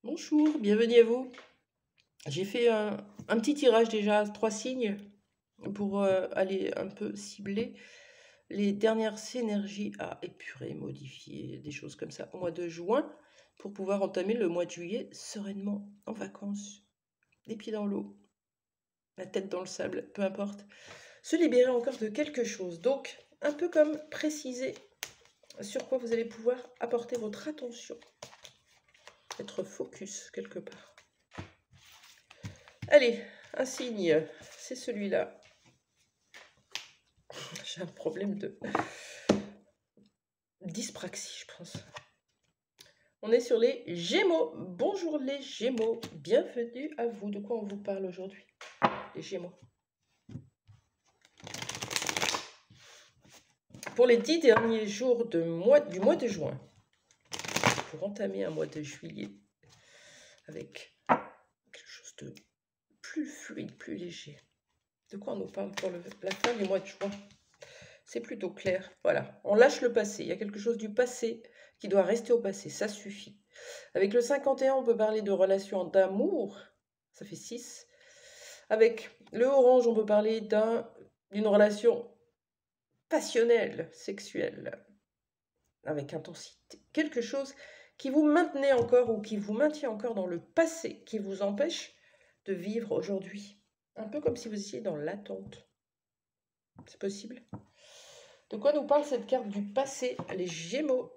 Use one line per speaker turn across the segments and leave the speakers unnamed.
Bonjour, bienvenue à vous. J'ai fait un petit tirage déjà, 3 signes, pour aller un peu cibler les dernières énergies à épurer, modifier, des choses comme ça, au mois de juin, pour pouvoir entamer le mois de juillet sereinement, en vacances, les pieds dans l'eau, la tête dans le sable, peu importe. Se libérer encore de quelque chose. Donc, un peu comme préciser sur quoi vous allez pouvoir apporter votre attention, être focus quelque part. Allez, un signe, c'est celui-là. J'ai un problème de dyspraxie, je pense. On est sur les Gémeaux. Bonjour les Gémeaux, bienvenue à vous. De quoi on vous parle aujourd'hui, les Gémeaux? Pour les 10 derniers jours du mois de juin, pour entamer un mois de juillet avec quelque chose de plus fluide, plus léger. De quoi on nous parle pour la fin du mois de juin? C'est plutôt clair. Voilà, on lâche le passé. Il y a quelque chose du passé qui doit rester au passé. Ça suffit. Avec le 51, on peut parler de relations d'amour. Ça fait 6. Avec le orange, on peut parler d'une relation passionnelle, sexuelle, avec intensité. Quelque chose qui vous maintenait encore ou qui vous maintient encore dans le passé, qui vous empêche de vivre aujourd'hui. Un peu comme si vous étiez dans l'attente. C'est possible? De quoi nous parle cette carte du passé, les Gémeaux?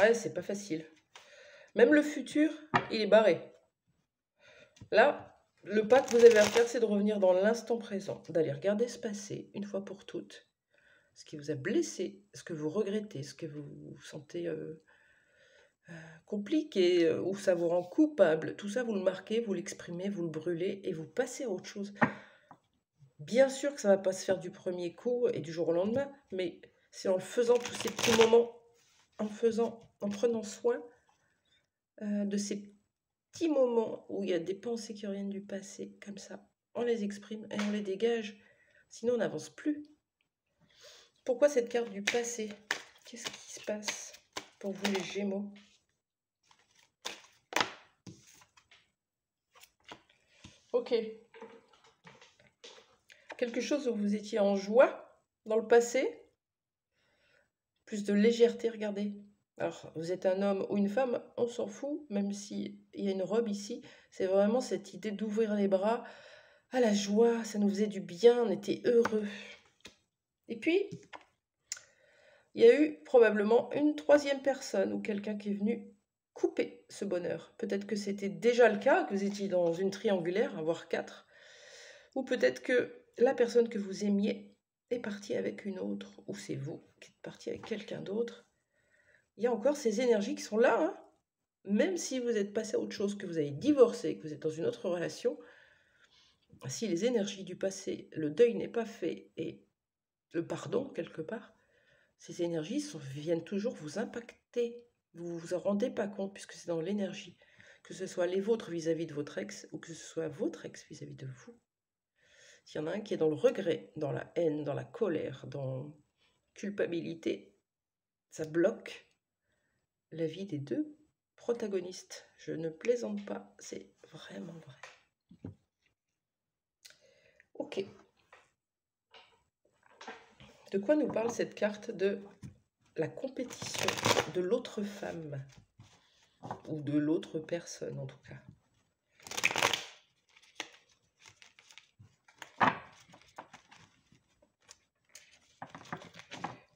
Ouais, c'est pas facile. Même le futur, il est barré. Là, le pas que vous avez à faire, c'est de revenir dans l'instant présent, d'aller regarder ce passé, une fois pour toutes, ce qui vous a blessé, ce que vous regrettez, ce que vous sentez compliqué, ou ça vous rend coupable. Tout ça, vous le marquez, vous l'exprimez, vous le brûlez, et vous passez à autre chose. Bien sûr que ça ne va pas se faire du premier coup et du jour au lendemain, mais c'est en le faisant tous ces petits moments, en prenant soin de ces petits moments où il y a des pensées qui reviennent du passé, comme ça, on les exprime et on les dégage, sinon on n'avance plus. Pourquoi cette carte du passé? Qu'est-ce qui se passe pour vous les Gémeaux? Ok. Quelque chose où vous étiez en joie dans le passé, plus de légèreté, regardez. Alors, vous êtes un homme ou une femme, on s'en fout, même s'il y a une robe ici. C'est vraiment cette idée d'ouvrir les bras à la joie, ça nous faisait du bien, on était heureux. Et puis, il y a eu probablement une troisième personne ou quelqu'un qui est venu couper ce bonheur. Peut-être que c'était déjà le cas, que vous étiez dans une triangulaire, voire 4. Ou peut-être que la personne que vous aimiez est partie avec une autre, ou c'est vous qui êtes parti avec quelqu'un d'autre. Il y a encore ces énergies qui sont là, hein. Même si vous êtes passé à autre chose, que vous avez divorcé, que vous êtes dans une autre relation, si les énergies du passé, le deuil n'est pas fait et le pardon quelque part, ces énergies viennent toujours vous impacter. Vous ne vous en rendez pas compte puisque c'est dans l'énergie. Que ce soit les vôtres vis-à-vis de votre ex ou que ce soit votre ex vis-à-vis de vous. S'il y en a un qui est dans le regret, dans la haine, dans la colère, dans la culpabilité, ça bloque la vie des deux protagonistes. Je ne plaisante pas, c'est vraiment vrai. Ok. De quoi nous parle cette carte de la compétition de l'autre femme? Ou de l'autre personne en tout cas.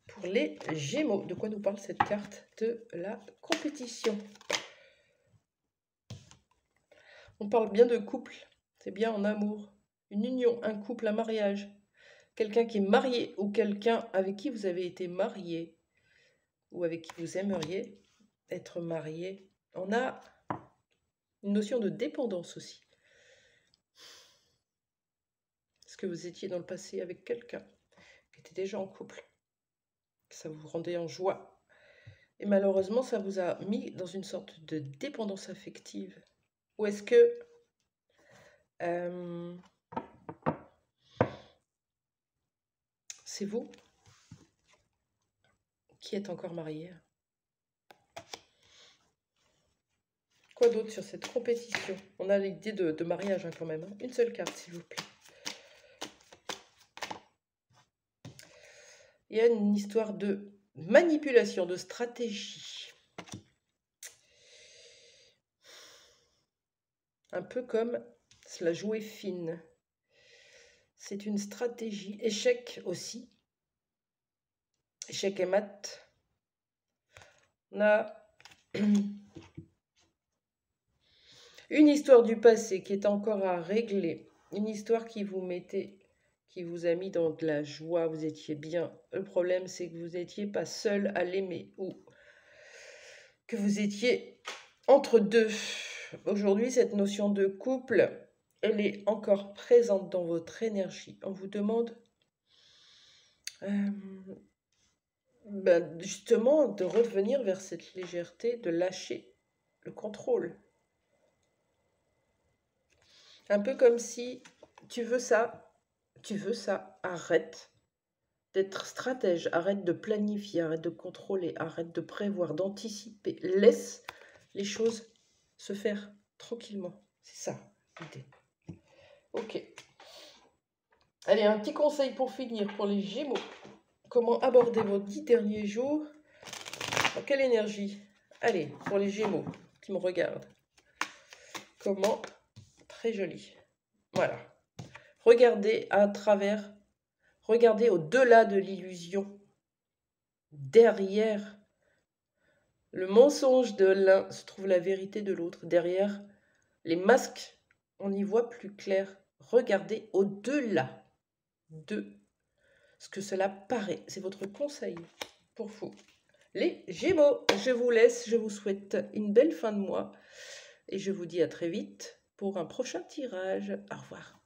Pour les Gémeaux, de quoi nous parle cette carte de la compétition? On parle bien de couple, c'est bien en amour. Une union, un couple, un mariage. Quelqu'un qui est marié ou quelqu'un avec qui vous avez été marié ou avec qui vous aimeriez être marié. On a une notion de dépendance aussi. Est-ce que vous étiez dans le passé avec quelqu'un qui était déjà en couple? Ça vous rendait en joie. Et malheureusement, ça vous a mis dans une sorte de dépendance affective. Ou est-ce que c'est vous qui êtes encore marié? Quoi d'autre sur cette compétition? On a l'idée de mariage hein, quand même. Hein. Une seule carte, s'il vous plaît. Il y a une histoire de manipulation, de stratégie. Un peu comme la jouer fine. C'est une stratégie. Échec aussi. Échec et mat. On a une histoire du passé qui est encore à régler. Une histoire qui vous a mis dans de la joie. Vous étiez bien. Le problème, c'est que vous n'étiez pas seul à l'aimer ou que vous étiez entre deux. Aujourd'hui, cette notion de couple, elle est encore présente dans votre énergie. On vous demande justement de revenir vers cette légèreté, de lâcher le contrôle. Un peu comme si tu veux ça, arrête d'être stratège, arrête de planifier, arrête de contrôler, arrête de prévoir, d'anticiper. Laisse les choses se faire tranquillement. C'est ça l'idée. Ok. Allez, un petit conseil pour finir pour les Gémeaux. Comment aborder vos 10 derniers jours? Dans quelle énergie? Allez, pour les Gémeaux qui me regardent. Comment? Très joli. Voilà. Regardez à travers, regardez au-delà de l'illusion. Derrière le mensonge de l'un se trouve la vérité de l'autre. Derrière les masques, on y voit plus clair. Regardez au-delà de ce que cela paraît. C'est votre conseil pour vous. Les Gémeaux, je vous laisse. Je vous souhaite une belle fin de mois. Et je vous dis à très vite pour un prochain tirage. Au revoir.